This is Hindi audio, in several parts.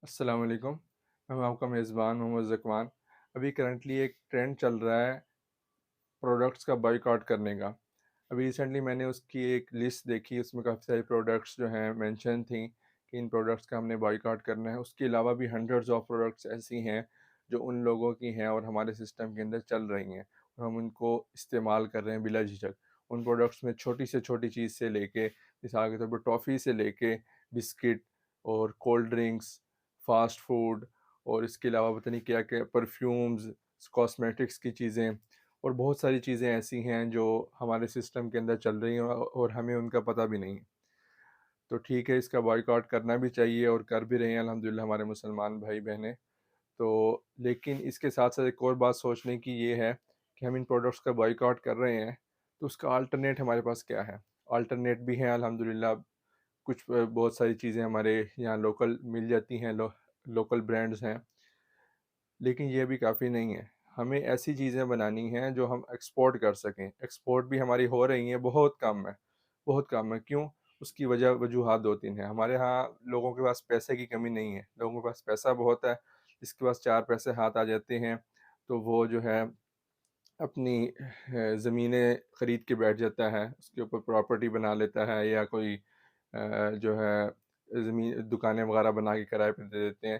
अस्सलाम वालेकुम। मैं हूं आपका मेज़बान मोहम्मद ज़कवान। अभी करंटली एक ट्रेंड चल रहा है प्रोडक्ट्स का बॉयकॉट करने का। अभी रिसेंटली मैंने उसकी एक लिस्ट देखी, उसमें काफ़ी सारे प्रोडक्ट्स जो हैं मेंशन थी कि इन प्रोडक्ट्स का हमने बॉयकॉट करना है। उसके अलावा भी हंड्रेड्स ऑफ प्रोडक्ट्स ऐसी हैं जो उन लोगों की हैं और हमारे सिस्टम के अंदर चल रही हैं और हम उनको इस्तेमाल कर रहे हैं बिला झिझक। उन प्रोडक्ट्स में छोटी से छोटी चीज़ से लेके, मिसाल के तौर पर टॉफ़ी से लेके बिस्किट और कोल्ड ड्रिंक्स, फ़ास्ट फूड और इसके अलावा पता नहीं क्या-क्या परफ्यूम्स, कॉस्मेटिक्स की चीज़ें और बहुत सारी चीज़ें ऐसी हैं जो हमारे सिस्टम के अंदर चल रही हैं और हमें उनका पता भी नहीं है। तो ठीक है, इसका बॉयकॉट करना भी चाहिए और कर भी रहे हैं अल्हम्दुलिल्लाह हमारे मुसलमान भाई-बहनें। तो लेकिन इसके साथ-साथ एक और बात सोचने की ये है कि हम इन प्रोडक्ट्स का बॉयकॉट कर रहे हैं, तो उसका अल्टरनेट हमारे पास क्या है? अल्टरनेट भी हैं अल्हम्दुलिल्लाह। कुछ बहुत सारी चीज़ें हमारे यहाँ लोकल मिल जाती हैं, लोकल ब्रांड्स हैं। लेकिन ये भी काफ़ी नहीं है। हमें ऐसी चीज़ें बनानी हैं जो हम एक्सपोर्ट कर सकें। एक्सपोर्ट भी हमारी हो रही हैं, बहुत कम है, बहुत कम है। क्यों? उसकी वजूहात 2-3 हैं। हमारे यहाँ लोगों के पास पैसे की कमी नहीं है, लोगों के पास पैसा बहुत है। जिसके पास 4 पैसे हाथ आ जाते हैं, तो वो जो है अपनी ज़मीनें खरीद के बैठ जाता है, उसके ऊपर प्रॉपर्टी बना लेता है या कोई जो है ज़मीन दुकानें वगैरह बना के किराए पे दे देते हैं।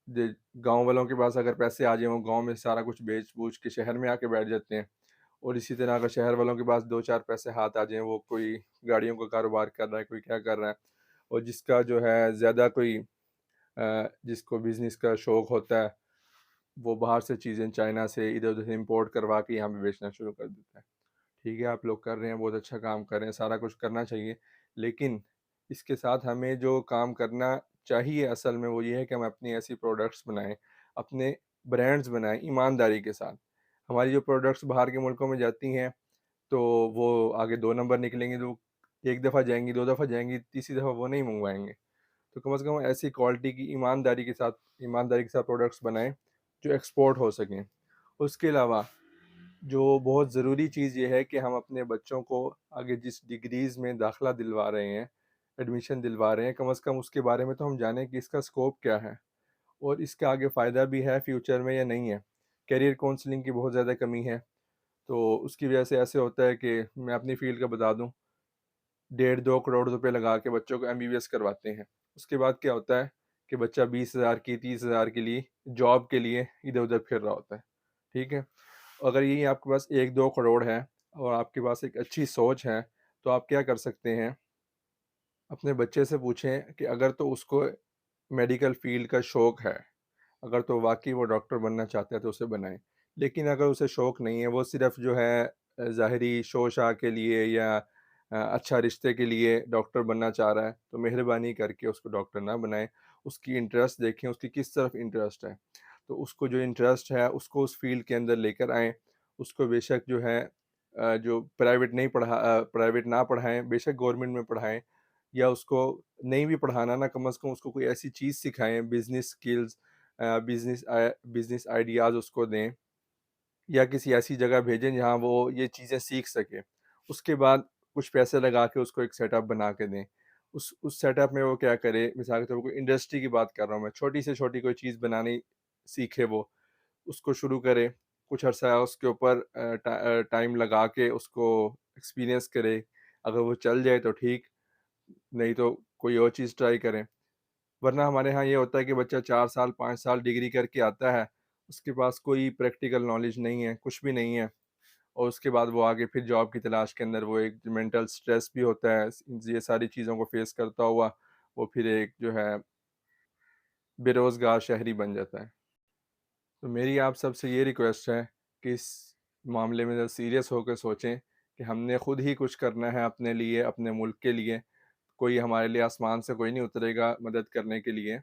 दे गाँव वालों के पास अगर पैसे आ जाएँ, वो गाँव में सारा कुछ बेच-बूच के शहर में आके बैठ जाते हैं। और इसी तरह अगर शहर वालों के पास 2-4 पैसे हाथ आ जाएँ, वो कोई गाड़ियों का कारोबार कर रहा है, कोई क्या कर रहा है। और जिसका जो है ज़्यादा कोई जिसको बिज़नेस का शौक होता है, वो बाहर से चीज़ें चाइना से इधर-उधर से इम्पोर्ट करवा के यहाँ पे बेचना शुरू कर देता है। ठीक है, आप लोग कर रहे हैं, बहुत अच्छा काम कर रहे हैं, सारा कुछ करना चाहिए। लेकिन इसके साथ हमें जो काम करना चाहिए असल में वो ये है कि हम अपनी ऐसी प्रोडक्ट्स बनाएँ, अपने ब्रांड्स बनाएँ ईमानदारी के साथ। हमारी जो प्रोडक्ट्स बाहर के मुल्कों में जाती हैं, तो वो आगे 2 नंबर निकलेंगी, तो 1 दफ़ा जाएँगी, 2 दफ़ा जाएँगी, तीसरी दफ़ा वो नहीं मँगवाएँगे। तो कम से कम ऐसी क्वालिटी की ईमानदारी के साथ प्रोडक्ट्स बनाएँ, जो एक्सपोर्ट हो सकें। उसके अलावा जो बहुत ज़रूरी चीज़ ये है कि हम अपने बच्चों को आगे जिस डिग्रीज़ में दाखिला दिलवा रहे हैं, एडमिशन दिलवा रहे हैं, कम से कम उसके बारे में तो हम जानें कि इसका स्कोप क्या है और इसका आगे फ़ायदा भी है फ्यूचर में या नहीं है। करियर काउंसलिंग की बहुत ज़्यादा कमी है, तो उसकी वजह से ऐसे होता है कि मैं अपनी फ़ील्ड का बता दूँ, डेढ़ 2 करोड़ रुपए लगा के बच्चों को एमबीबीएस करवाते हैं। उसके बाद क्या होता है कि बच्चा 20,000 की, 30,000 के लिए जॉब के लिए इधर-उधर फिर रहा होता है। ठीक है? अगर यही आपके पास 1-2 करोड़ है और आपके पास एक अच्छी सोच है, तो आप क्या कर सकते हैं, अपने बच्चे से पूछें कि अगर तो उसको मेडिकल फ़ील्ड का शौक है, अगर तो वाक़ई वो डॉक्टर बनना चाहता है तो उसे बनाएँ। लेकिन अगर उसे शौक नहीं है, वो सिर्फ़ जो है ज़ाहिरी शो-शाह के लिए या अच्छा रिश्ते के लिए डॉक्टर बनना चाह रहा है, तो मेहरबानी करके उसको डॉक्टर ना बनाएँ। उसकी इंटरेस्ट देखें, उसकी किस तरफ इंटरेस्ट है। तो उसको जो इंटरेस्ट है, उसको उस फ़ील्ड के अंदर लेकर आएँ। उसको बेशक जो है जो प्राइवेट ना पढ़ाएँ, बेशक गवर्नमेंट में पढ़ाएँ या उसको नहीं भी पढ़ाना ना, कम से कम उसको कोई ऐसी चीज़ सिखाएँ, बिज़नेस स्किल्स बिज़नेस आइडियाज़ उसको दें या किसी ऐसी जगह भेजें जहाँ वो ये चीज़ें सीख सके। उसके बाद कुछ पैसे लगा के उसको एक सेटअप बना के दें। उस सेटअप में वो क्या करे, मिसाल के तौर पर कोई इंडस्ट्री की बात कर रहा हूँ मैं, छोटी से छोटी कोई चीज़ बनानी सीखे वो, उसको शुरू करे, कुछ अरसा उसके ऊपर टाइम लगा के उसको एक्सपीरियंस करे। अगर वो चल जाए तो ठीक, नहीं तो कोई और चीज़ ट्राई करें। वरना हमारे यहाँ ये होता है कि बच्चा 4 साल, 5 साल डिग्री करके आता है, उसके पास कोई प्रैक्टिकल नॉलेज नहीं है, कुछ भी नहीं है और उसके बाद वो आगे फिर जॉब की तलाश के अंदर वो एक मेंटल स्ट्रेस भी होता है, ये सारी चीज़ों को फेस करता हुआ, वो फिर एक जो है बेरोज़गार शहरी बन जाता है। तो मेरी आप सबसे ये रिक्वेस्ट है कि इस मामले में ज़रा सीरियस होकर सोचें कि हमने खुद ही कुछ करना है अपने लिए, अपने मुल्क के लिए। कोई हमारे लिए आसमान से कोई नहीं उतरेगा मदद करने के लिए।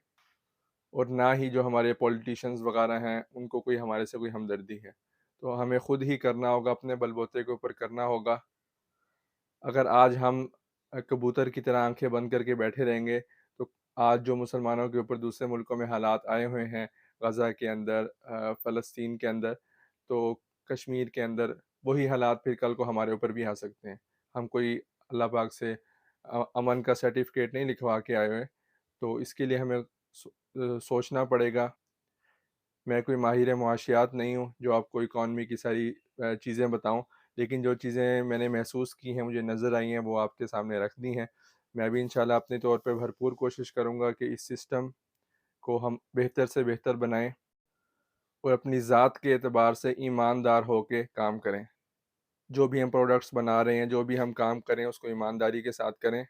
और ना ही जो हमारे पॉलिटिशियंस वगैरह हैं, उनको कोई हमारे से कोई हमदर्दी है। तो हमें खुद ही करना होगा, अपने बलबूते के ऊपर करना होगा। अगर आज हम कबूतर की तरह आँखें बंद करके बैठे रहेंगे, तो आज जो मुसलमानों के ऊपर दूसरे मुल्कों में हालात आए हुए हैं, गज़ा के अंदर फ़लस्तीन के अंदर, तो कश्मीर के अंदर, वही हालात फिर कल को हमारे ऊपर भी आ सकते हैं। हम कोई अल्लाह पाक से अमन का सर्टिफ़िकेट नहीं लिखवा के आए हुए हैं। तो इसके लिए हमें सोचना पड़ेगा। मैं कोई माहिर मुआशियात नहीं हूँ, जो आपको इकॉनमी की सारी चीज़ें बताऊँ, लेकिन जो चीज़ें मैंने महसूस की हैं, मुझे नज़र आई हैं, वो आपके सामने रख दी हैं। मैं भी इंशाल्लाह अपने तौर पे भरपूर कोशिश करूँगा कि इस सिस्टम को हम बेहतर से बेहतर बनाएँ और अपनी ज़ात के एतबार से ईमानदार होके काम करें। जो भी हम प्रोडक्ट्स बना रहे हैं, जो भी हम काम करें, उसको ईमानदारी के साथ करें,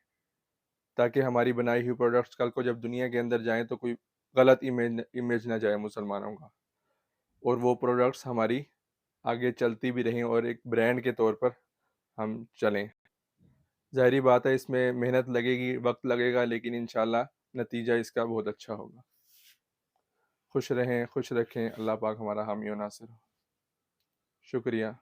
ताकि हमारी बनाई हुई प्रोडक्ट्स कल को जब दुनिया के अंदर जाएँ, तो कोई गलत इमेज ना जाए मुसलमानों का, और वो प्रोडक्ट्स हमारी आगे चलती भी रहें और एक ब्रांड के तौर पर हम चलें। ज़ाहिर-सी बात है, इसमें मेहनत लगेगी, वक़्त लगेगा, लेकिन इंशाल्लाह नतीजा इसका बहुत अच्छा होगा। खुश रहें, खुश रखें, अल्लाह पाक हमारा हामी और नासिर हो। शुक्रिया।